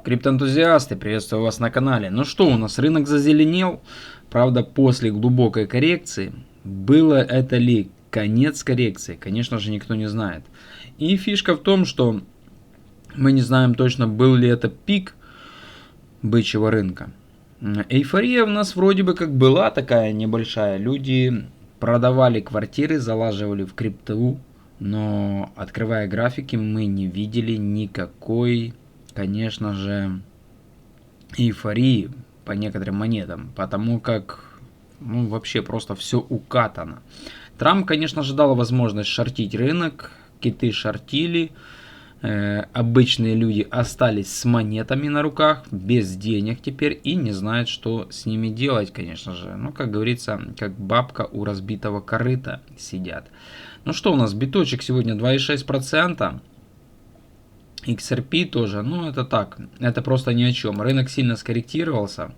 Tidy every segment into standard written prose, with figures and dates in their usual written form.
Криптоэнтузиасты, приветствую вас на канале. Ну что, у нас рынок зазеленел, правда, после глубокой коррекции. Было это ли конец коррекции? Конечно же, никто не знает. И фишка в том, что мы не знаем точно, был ли это пик бычьего рынка. Эйфория у нас вроде бы как была такая небольшая. Люди продавали квартиры, залаживали в крипту, но открывая графики, мы не видели никакой, конечно же, эйфории по некоторым монетам, потому как вообще просто все укатано. Трамп, конечно же, дал возможность шортить рынок, киты шортили, обычные люди остались с монетами на руках, без денег теперь и не знают, что с ними делать, конечно же. Ну, как говорится, как бабка у разбитого корыта сидят. Ну что у нас, биточек сегодня 2,6%. XRP тоже, ну это так, это просто ни о чем. Рынок сильно скорректировался,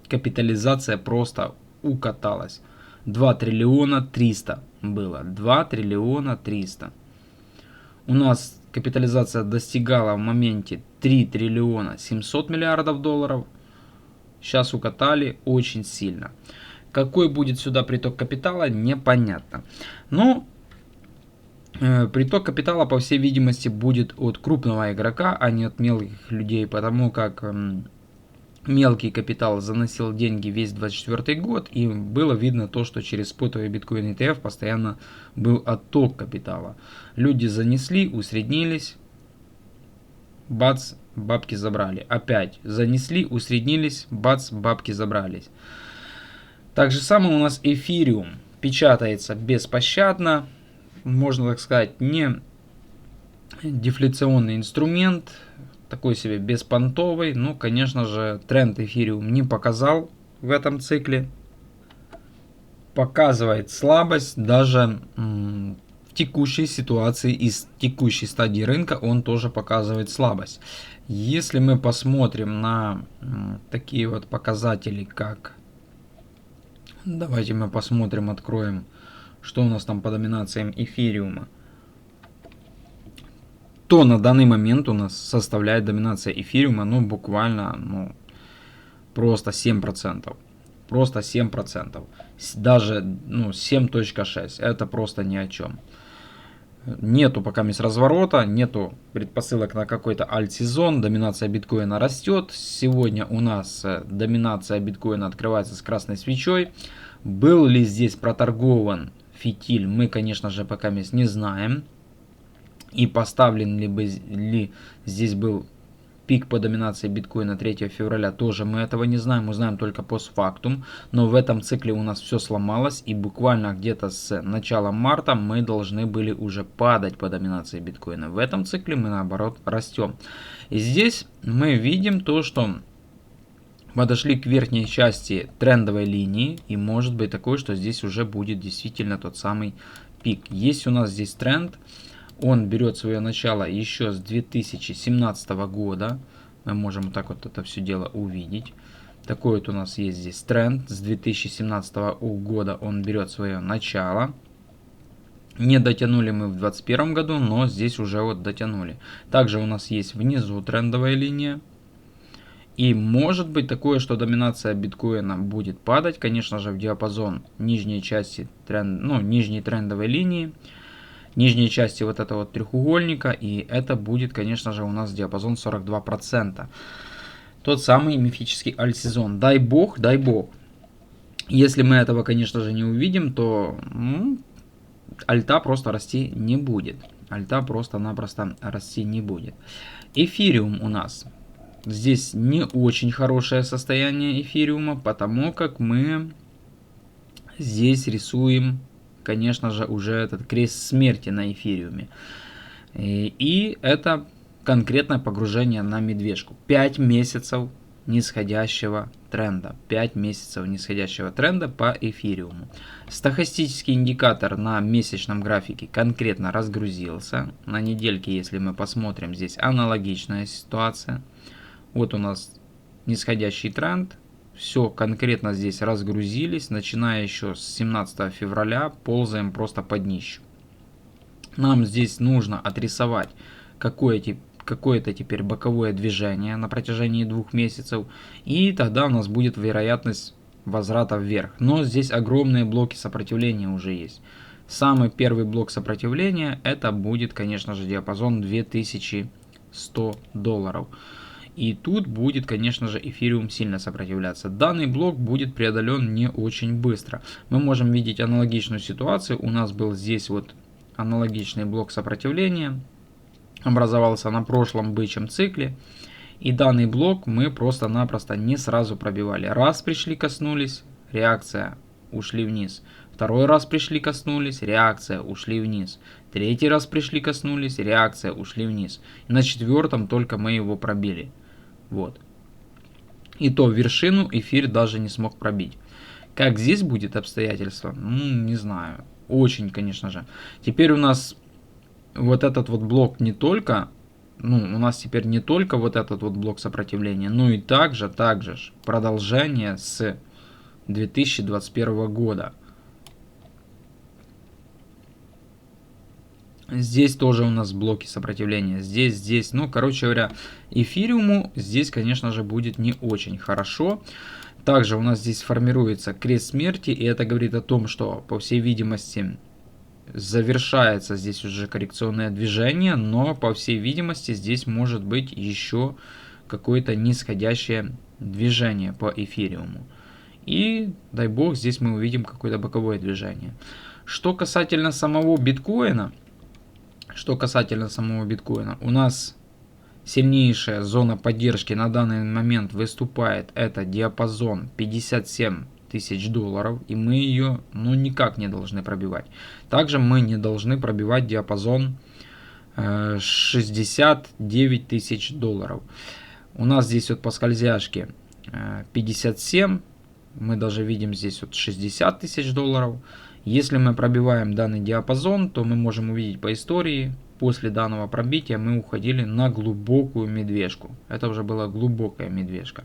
капитализация просто укаталась. 2 триллиона 300 было, 2 триллиона 300. У нас капитализация достигала в моменте 3 триллиона 700 миллиардов долларов. Сейчас укатали очень сильно. Какой будет сюда приток капитала, непонятно. Но приток капитала, по всей видимости, будет от крупного игрока, а не от мелких людей, потому как мелкий капитал заносил деньги весь 2024 год, и было видно то, что через спотовый биткоин ETF постоянно был отток капитала. Люди занесли, усреднились, бац, бабки забрали. Опять занесли, усреднились, бац, бабки забрались. Так же самое у нас эфириум печатается беспощадно. Можно так сказать, не дефляционный инструмент, такой себе беспонтовый. Ну, конечно же, тренд эфириум не показал в этом цикле. Показывает слабость даже в текущей ситуации и с текущей стадии рынка он тоже показывает слабость. Если мы посмотрим на такие вот показатели, как... Давайте мы посмотрим, откроем, что у нас там по доминациям эфириума, то на данный момент у нас составляет доминация эфириума, ну, буквально, просто 7%. Просто 7%. Даже, 7.6. Это просто ни о чем. Нету пока разворота, нету предпосылок на какой-то альт-сезон. Доминация биткоина растет. Сегодня у нас доминация биткоина открывается с красной свечой. Был ли здесь проторгован фитиль, мы, конечно же, пока не знаем. И поставлен ли здесь был пик по доминации биткоина 3 февраля, тоже мы этого не знаем, мы знаем только постфактум. Но в этом цикле у нас все сломалось, и буквально где-то с начала марта мы должны были уже падать по доминации биткоина. В этом цикле мы наоборот растем. И здесь мы видим то, что подошли к верхней части трендовой линии, и может быть такое, что здесь уже будет действительно тот самый пик. Есть у нас здесь тренд. Он берет свое начало еще с 2017 года. Мы можем вот так вот это все дело увидеть. Такой вот у нас есть здесь тренд. С 2017 года он берет свое начало. Не дотянули мы в 2021 году, но здесь уже вот дотянули. Также у нас есть внизу трендовая линия. И может быть такое, что доминация биткоина будет падать, конечно же, в диапазон нижней части нижней трендовой линии. Нижней части вот этого вот треугольника, и это будет, конечно же, у нас диапазон 42%. Тот самый мифический альт-сезон. Дай бог, дай бог. Если мы этого, конечно же, не увидим, то альта просто расти не будет. Альта просто-напросто расти не будет. Эфириум у нас. Здесь не очень хорошее состояние эфириума, потому как мы здесь рисуем, конечно же, уже этот крест смерти на эфириуме. И это конкретное погружение на медвежку. 5 месяцев нисходящего тренда. 5 месяцев нисходящего тренда по эфириуму. Стохастический индикатор на месячном графике конкретно разгрузился. На недельке, если мы посмотрим, здесь аналогичная ситуация. Вот у нас нисходящий тренд. Все конкретно здесь разгрузились, начиная еще с 17 февраля, ползаем просто под днищу. Нам здесь нужно отрисовать какое-то теперь боковое движение на протяжении 2 месяцев, и тогда у нас будет вероятность возврата вверх. Но здесь огромные блоки сопротивления уже есть. Самый первый блок сопротивления это будет, конечно же, диапазон $2100. И тут будет, конечно же, эфириум сильно сопротивляться. Данный блок будет преодолен не очень быстро. Мы можем видеть аналогичную ситуацию. У нас был здесь вот аналогичный блок сопротивления. Образовался на прошлом бычьем цикле. И данный блок мы просто-напросто не сразу пробивали. Раз пришли, коснулись, реакция, ушли вниз. Второй раз пришли, коснулись, реакция, ушли вниз. Третий раз пришли, коснулись, реакция, ушли вниз. И на четвертом только мы его пробили. Вот. И то вершину эфир даже не смог пробить. Как здесь будет обстоятельство? Не знаю. Очень, конечно же. Теперь у нас вот этот вот блок не только... у нас теперь не только вот этот вот блок сопротивления, но и также продолжение с 2021 года. Здесь тоже у нас блоки сопротивления. Здесь. Короче говоря, эфириуму здесь, конечно же, будет не очень хорошо. Также у нас здесь формируется крест смерти. И это говорит о том, что, по всей видимости, завершается здесь уже коррекционное движение. Но, по всей видимости, здесь может быть еще какое-то нисходящее движение по эфириуму. И, дай бог, здесь мы увидим какое-то боковое движение. Что касательно самого биткоина, у нас сильнейшая зона поддержки на данный момент выступает. Это диапазон $57 тысяч. И мы ее никак не должны пробивать. Также мы не должны пробивать диапазон $69 тысяч. У нас здесь вот по скользяшке 57. Мы даже видим здесь вот $60 тысяч. Если мы пробиваем данный диапазон, то мы можем увидеть по истории, после данного пробития мы уходили на глубокую медвежку. Это уже была глубокая медвежка.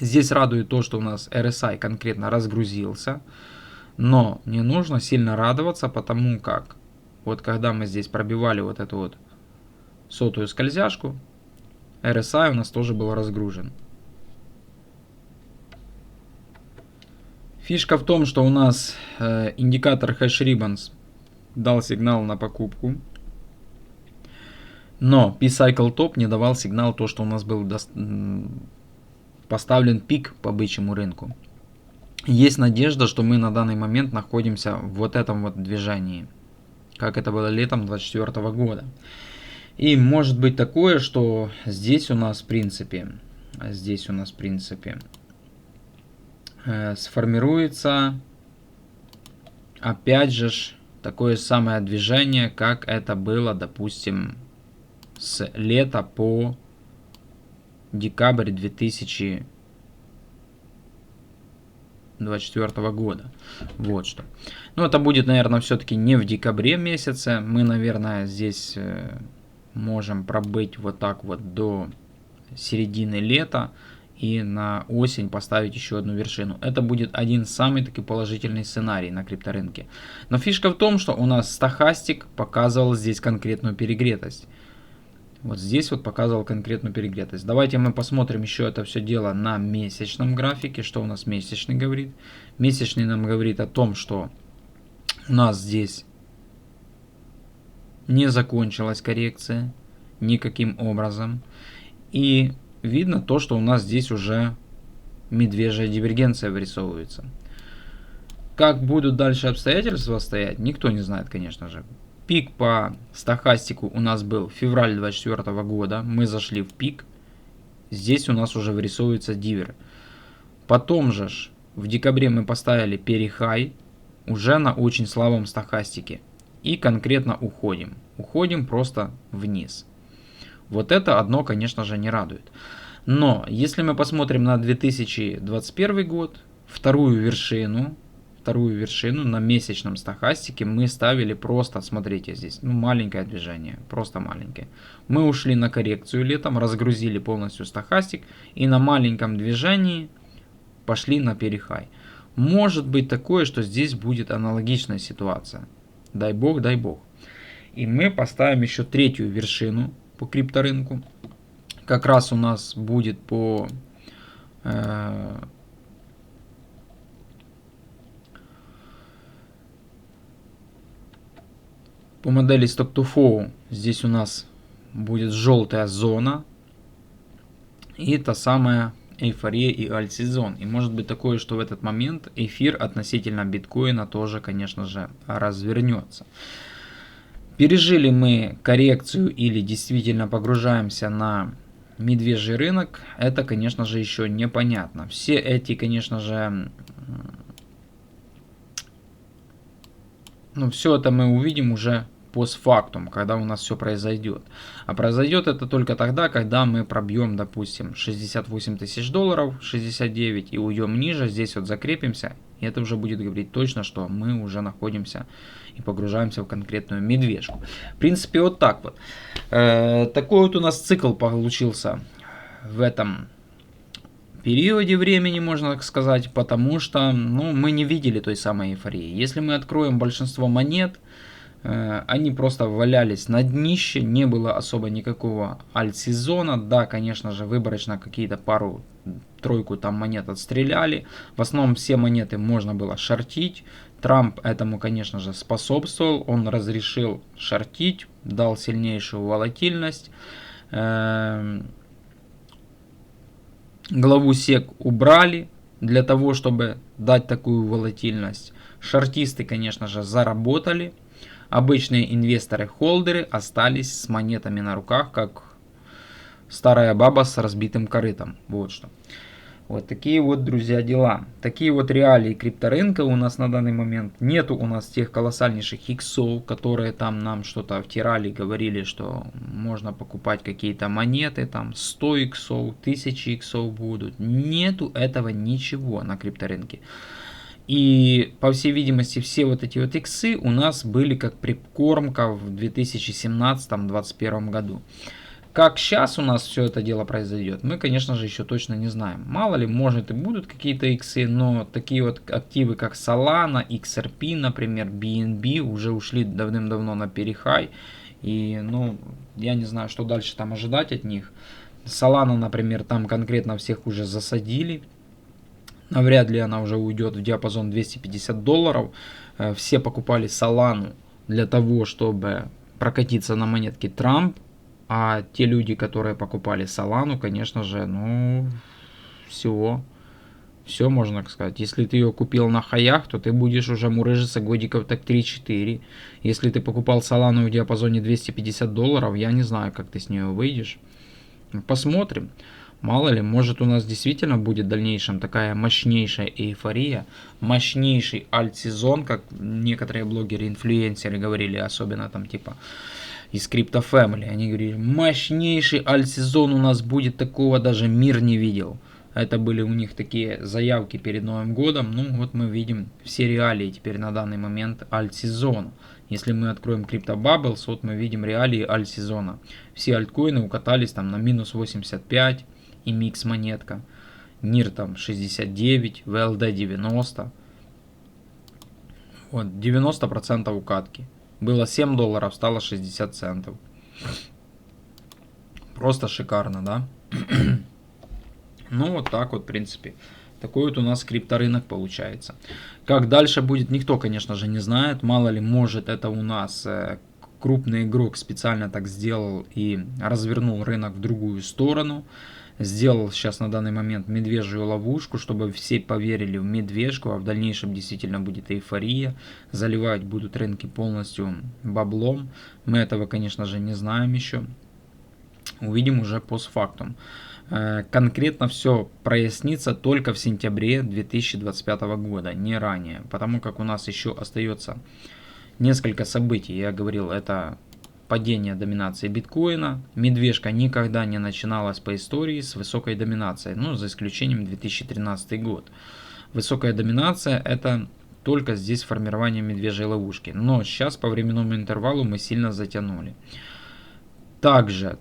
Здесь радует то, что у нас RSI конкретно разгрузился. Но не нужно сильно радоваться, потому как вот когда мы здесь пробивали вот эту вот сотую скользяшку, RSI у нас тоже был разгружен. Фишка в том, что у нас индикатор Hash Ribbons дал сигнал на покупку, но P-Cycle Top не давал сигнал, то, что у нас был поставлен пик по бычьему рынку. Есть надежда, что мы на данный момент находимся в вот этом вот движении, как это было летом 2024 года. И может быть такое, что здесь у нас в принципе сформируется опять же такое самое движение, как это было, допустим, с лета по декабрь 2024 года. Вот что. Но это будет, наверное, все-таки не в декабре месяце. Мы, наверное, здесь можем пробыть вот так вот до середины лета. И на осень поставить еще одну вершину. Это будет один самый таки положительный сценарий на крипторынке. Но фишка в том, что у нас стохастик показывал здесь конкретную перегретость. Вот здесь вот показывал конкретную перегретость. Давайте мы посмотрим еще это все дело на месячном графике. Что у нас месячный говорит? Месячный нам говорит о том, что у нас здесь не закончилась коррекция никаким образом. И видно то, что у нас здесь уже медвежья дивергенция вырисовывается. Как будут дальше обстоятельства стоять, никто не знает, конечно же. Пик по стохастику у нас был февраль 2024 года. Мы зашли в пик. Здесь у нас уже вырисовывается дивер. Потом же в декабре мы поставили перехай уже на очень слабом стохастике. И конкретно уходим. Уходим просто вниз. Вот это одно, конечно же, не радует. Но если мы посмотрим на 2021 год, вторую вершину на месячном стохастике мы ставили просто, смотрите здесь, маленькое движение, просто маленькое. Мы ушли на коррекцию летом, разгрузили полностью стохастик и на маленьком движении пошли на перехай. Может быть такое, что здесь будет аналогичная ситуация. Дай бог, дай бог. И мы поставим еще третью вершину по крипторынку. Как раз у нас будет по модели Stock to Flow. Здесь у нас будет желтая зона и та самая эйфория и альт-сезон. И может быть такое, что в этот момент эфир относительно биткоина тоже, конечно же, развернется. Пережили мы коррекцию или действительно погружаемся на медвежий рынок, это, конечно же, еще непонятно. Все эти, конечно же, все это мы увидим уже постфактум, когда у нас все произойдет. А произойдет это только тогда, когда мы пробьем, допустим, 68 тысяч долларов, 69, и уйдем ниже, здесь вот закрепимся, и это уже будет говорить точно, что мы уже находимся и погружаемся в конкретную медвежку. В принципе, вот так вот. Такой вот у нас цикл получился в этом периоде времени, можно так сказать, потому что мы не видели той самой эйфории. Если мы откроем большинство монет, они просто валялись на днище, не было особо никакого альт-сезона. Да, конечно же, выборочно какие-то пару-тройку там монет отстреляли. В основном все монеты можно было шортить. Трамп этому, конечно же, способствовал. Он разрешил шортить, дал сильнейшую волатильность. Главу SEC убрали для того, чтобы дать такую волатильность. Шортисты, конечно же, заработали. Обычные инвесторы-холдеры остались с монетами на руках, как старая баба с разбитым корытом. Вот что. Вот такие вот, друзья, дела. Такие вот реалии крипторынка у нас на данный момент. Нету у нас тех колоссальнейших иксов, которые там нам что-то втирали, говорили, что можно покупать какие-то монеты, там 100 иксов, 1000 иксов будут. Нету этого ничего на крипторынке. И, по всей видимости, все вот эти вот иксы у нас были как прикормка в 2017-2021 году. Как сейчас у нас все это дело произойдет, мы, конечно же, еще точно не знаем. Мало ли, может и будут какие-то иксы, но такие вот активы, как Solana, XRP, например, BNB, уже ушли давным-давно на перехай. И, я не знаю, что дальше там ожидать от них. Solana, например, там конкретно всех уже засадили. Навряд ли она уже уйдет в диапазон 250 долларов. Все покупали Solana для того, чтобы прокатиться на монетке Трамп. А те люди, которые покупали Solana, конечно же, все можно сказать. Если ты ее купил на хаях, то ты будешь уже мурыжиться годиков так 3-4. Если ты покупал Solana в диапазоне 250 долларов, я не знаю, как ты с нее выйдешь. Посмотрим. Мало ли, может у нас действительно будет в дальнейшем такая мощнейшая эйфория, мощнейший альт-сезон, как некоторые блогеры-инфлюенсеры говорили, особенно там типа из Crypto Family. Они говорили, мощнейший альт-сезон у нас будет, такого даже мир не видел. Это были у них такие заявки перед Новым годом. Вот мы видим все реалии теперь на данный момент альт-сезона. Если мы откроем Crypto Bubbles, вот мы видим реалии альт-сезона. Все альткоины укатались там на минус 85, и микс монетка. NIR там 69, VLD 90. Вот 90% укатки. Было 7 долларов, стало 60 центов. Просто шикарно, да? Вот так вот, в принципе. Такой вот у нас крипторынок получается. Как дальше будет, никто, конечно же, не знает. Мало ли, может, это у нас крупный игрок специально так сделал и развернул рынок в другую сторону. Сделал сейчас на данный момент медвежью ловушку, чтобы все поверили в медвежку, а в дальнейшем действительно будет эйфория. Заливать будут рынки полностью баблом. Мы этого, конечно же, не знаем еще. Увидим уже постфактум. Конкретно все прояснится только в сентябре 2025 года, не ранее. Потому как у нас еще остается несколько событий. Я говорил, это падение доминации биткоина. Медвежка никогда не начиналась по истории с высокой доминацией, за исключением 2013 год. Высокая доминация — это только здесь формирование медвежьей ловушки. Но сейчас по временному интервалу мы сильно затянули. Также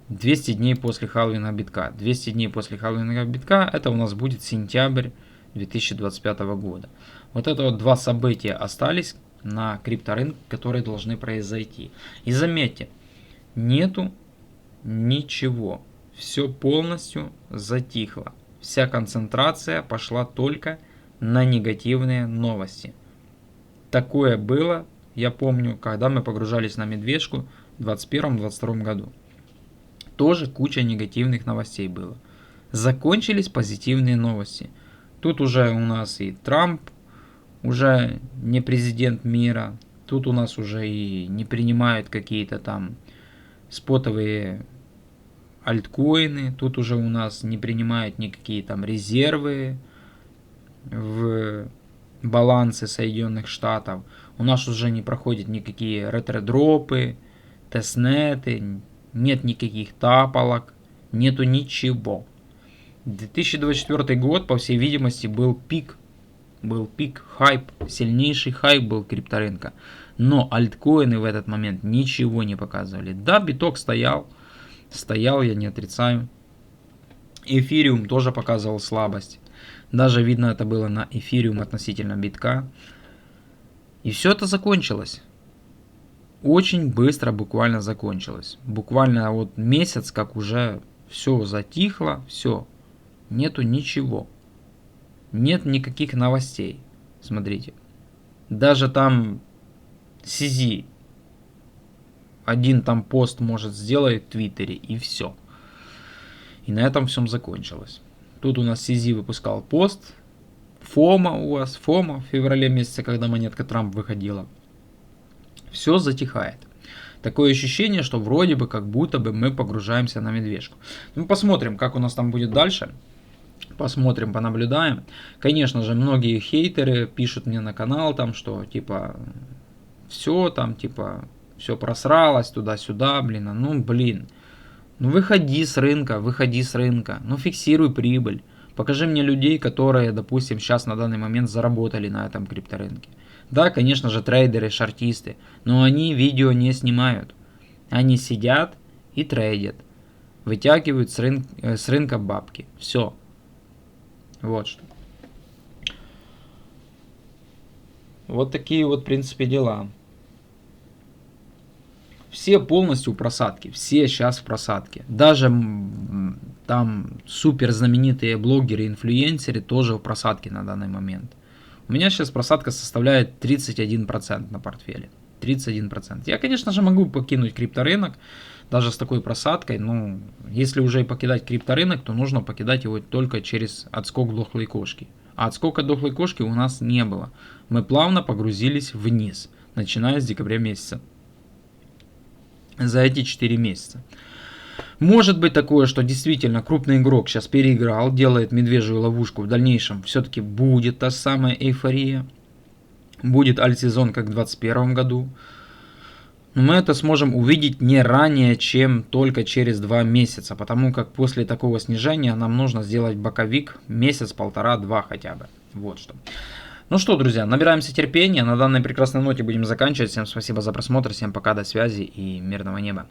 200 дней после халвинга битка. 200 дней после халвинга битка — это у нас будет сентябрь 2025 года. Вот это вот два события остались на крипторынке, которые должны произойти. И заметьте, нету ничего. Все полностью затихло. Вся концентрация пошла только на негативные новости. Такое было, я помню, когда мы погружались на медвежку в 2021-2022 году. Тоже куча негативных новостей было. Закончились позитивные новости. Тут уже у нас и Трамп уже не президент мира. Тут у нас уже и не принимают какие-то там спотовые альткоины. Тут уже у нас не принимают никакие там резервы в балансы Соединенных Штатов. У нас уже не проходят никакие ретро-дропы, тестнеты, нет никаких тапалок, нету ничего. 2024 год, по всей видимости, был пик, хайп, сильнейший хайп был крипторынка. Но альткоины в этот момент ничего не показывали. Да, биток стоял, я не отрицаю. Эфириум тоже показывал слабость. Даже видно это было на эфириум относительно битка. И все это закончилось. Очень быстро буквально закончилось. Буквально вот месяц, как уже все затихло, все. Нету ничего. Нет никаких новостей. Смотрите. Даже там CZ один там пост может сделать в Твиттере и все. И на этом всем закончилось. Тут у нас CZ выпускал пост. Фома в феврале месяце, когда монетка Трамп выходила. Все затихает. Такое ощущение, что вроде бы как будто бы мы погружаемся на медвежку. Ну, посмотрим, как у нас там будет дальше. Посмотрим, понаблюдаем. Конечно же, многие хейтеры пишут мне на канал, там, что типа все там, типа, все просралось туда-сюда, блин. Ну выходи с рынка, ну фиксируй прибыль. Покажи мне людей, которые, допустим, сейчас на данный момент заработали на этом крипторынке. Да, конечно же, трейдеры, шортисты, но они видео не снимают. Они сидят и трейдят. Вытягивают с рынка бабки. Все. Вот что. Вот такие вот, в принципе, дела. Все полностью в просадке. Все сейчас в просадке. Даже там супер знаменитые блогеры, инфлюенсеры тоже в просадке на данный момент. У меня сейчас просадка составляет 31% на портфеле. 31%. Я, конечно же, могу покинуть крипторынок даже с такой просадкой, но если уже и покидать крипторынок, то нужно покидать его только через отскок дохлой кошки. А отскока дохлой кошки у нас не было. Мы плавно погрузились вниз, начиная с декабря месяца. За эти 4 месяца. Может быть такое, что действительно крупный игрок сейчас переиграл, делает медвежью ловушку. В дальнейшем все-таки будет та самая эйфория. Будет альт-сезон, как в 2021 году. Но мы это сможем увидеть не ранее, чем только через 2 месяца. Потому как после такого снижения нам нужно сделать боковик месяц, полтора, два хотя бы. Вот что. Ну что, друзья, набираемся терпения. На данной прекрасной ноте будем заканчивать. Всем спасибо за просмотр. Всем пока, до связи и мирного неба.